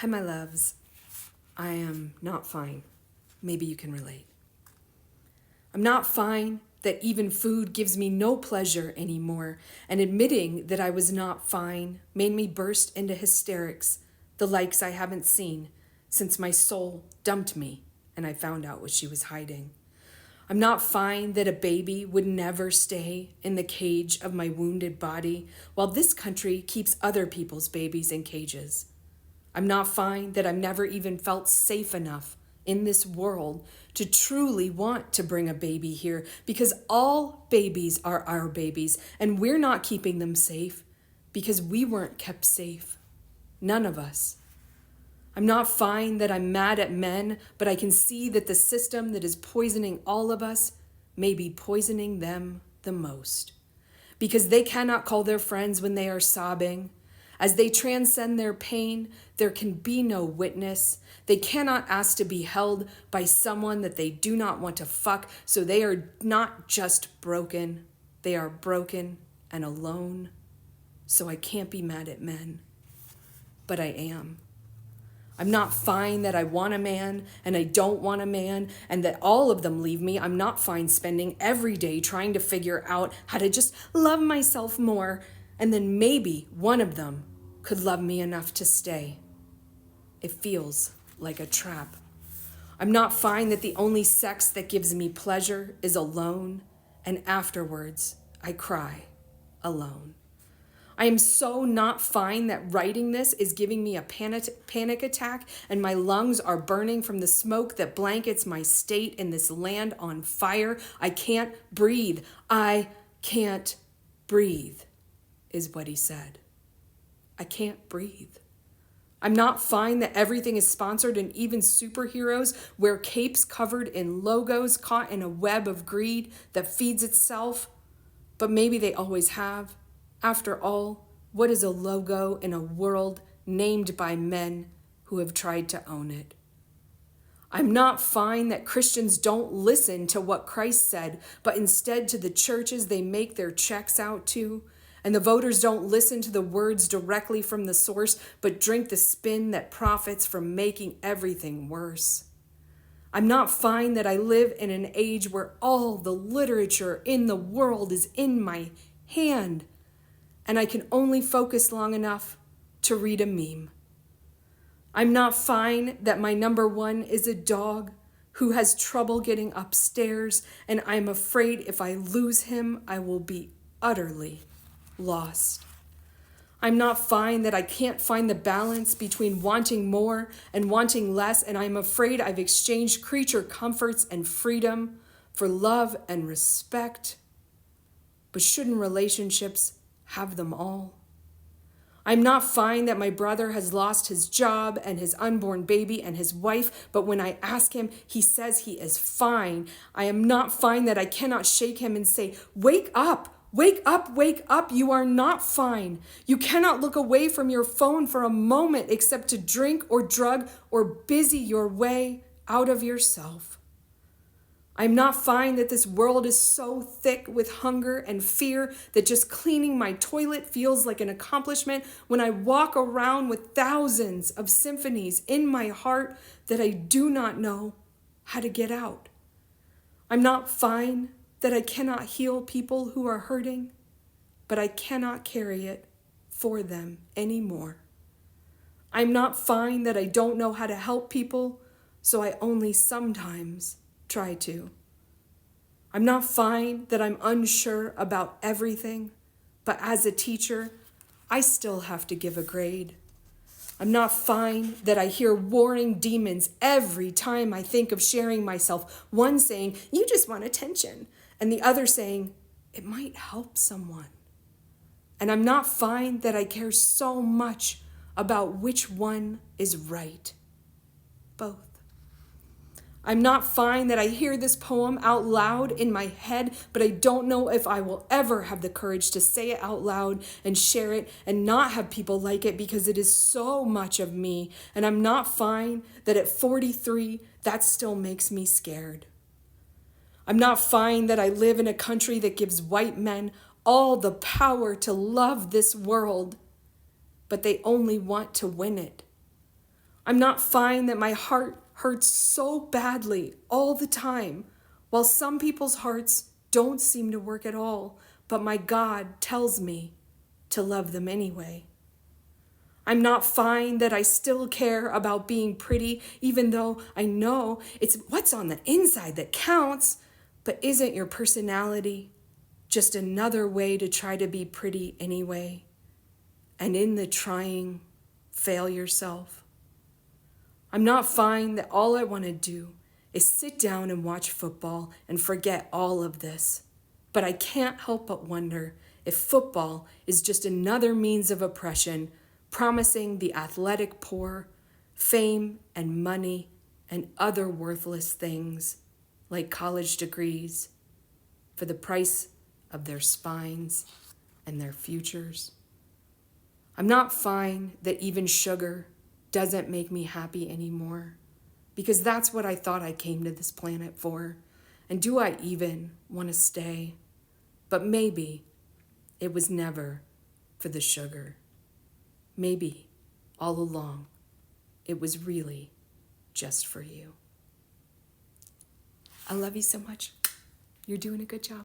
Hi, my loves. I am not fine. Maybe you can relate. I'm not fine that even food gives me no pleasure anymore, and admitting that I was not fine made me burst into hysterics, the likes I haven't seen since my soul dumped me and I found out what she was hiding. I'm not fine that a baby would never stay in the cage of my wounded body while this country keeps other people's babies in cages. I'm not fine that I've never even felt safe enough in this world to truly want to bring a baby here because all babies are our babies and we're not keeping them safe because we weren't kept safe. None of us. I'm not fine that I'm mad at men, but I can see that the system that is poisoning all of us may be poisoning them the most because they cannot call their friends when they are sobbing. As they transcend their pain, there can be no witness. They cannot ask to be held by someone that they do not want to fuck, so they are not just broken. They are broken and alone. So I can't be mad at men, but I am. I'm not fine that I want a man and I don't want a man and that all of them leave me. I'm not fine spending every day trying to figure out how to just love myself more and then maybe one of them could love me enough to stay. It feels like a trap. I'm not fine that the only sex that gives me pleasure is alone, and afterwards I cry alone. I am so not fine that writing this is giving me a panic attack and my lungs are burning from the smoke that blankets my state in this land on fire. I can't breathe. I can't breathe, is what he said. I can't breathe. I'm not fine that everything is sponsored and even superheroes wear capes covered in logos caught in a web of greed that feeds itself. But maybe they always have. After all, what is a logo in a world named by men who have tried to own it? I'm not fine that Christians don't listen to what Christ said, but instead to the churches they make their checks out to. And the voters don't listen to the words directly from the source, but drink the spin that profits from making everything worse. I'm not fine that I live in an age where all the literature in the world is in my hand, and I can only focus long enough to read a meme. I'm not fine that my number one is a dog who has trouble getting upstairs, and I'm afraid if I lose him, I will be utterly lost. I'm not fine that I can't find the balance between wanting more and wanting less, and I'm afraid I've exchanged creature comforts and freedom for love and respect. But shouldn't relationships have them all? I'm not fine that my brother has lost his job and his unborn baby and his wife, but when I ask him, he says he is fine. I am not fine that I cannot shake him and say, "Wake up! Wake up, wake up, you are not fine. You cannot look away from your phone for a moment except to drink or drug or busy your way out of yourself. I'm not fine that this world is so thick with hunger and fear that just cleaning my toilet feels like an accomplishment when I walk around with thousands of symphonies in my heart that I do not know how to get out. I'm not fine that I cannot heal people who are hurting, but I cannot carry it for them anymore. I'm not fine that I don't know how to help people, so I only sometimes try to. I'm not fine that I'm unsure about everything, but as a teacher, I still have to give a grade. I'm not fine that I hear warring demons every time I think of sharing myself, one saying, "You just want attention," and the other saying, "It might help someone." And I'm not fine that I care so much about which one is right. Both. I'm not fine that I hear this poem out loud in my head, but I don't know if I will ever have the courage to say it out loud and share it and not have people like it because it is so much of me. And I'm not fine that at 43, that still makes me scared. I'm not fine that I live in a country that gives white men all the power to love this world, but they only want to win it. I'm not fine that my heart hurts so badly all the time, while some people's hearts don't seem to work at all, but my God tells me to love them anyway. I'm not fine that I still care about being pretty, even though I know it's what's on the inside that counts. But isn't your personality just another way to try to be pretty anyway? And in the trying, fail yourself? I'm not fine that all I want to do is sit down and watch football and forget all of this. But I can't help but wonder if football is just another means of oppression, promising the athletic poor fame and money and other worthless things like college degrees for the price of their spines and their futures. I'm not fine that even sugar doesn't make me happy anymore, because that's what I thought I came to this planet for. And do I even want to stay? But maybe it was never for the sugar. Maybe all along it was really just for you. I love you so much. You're doing a good job.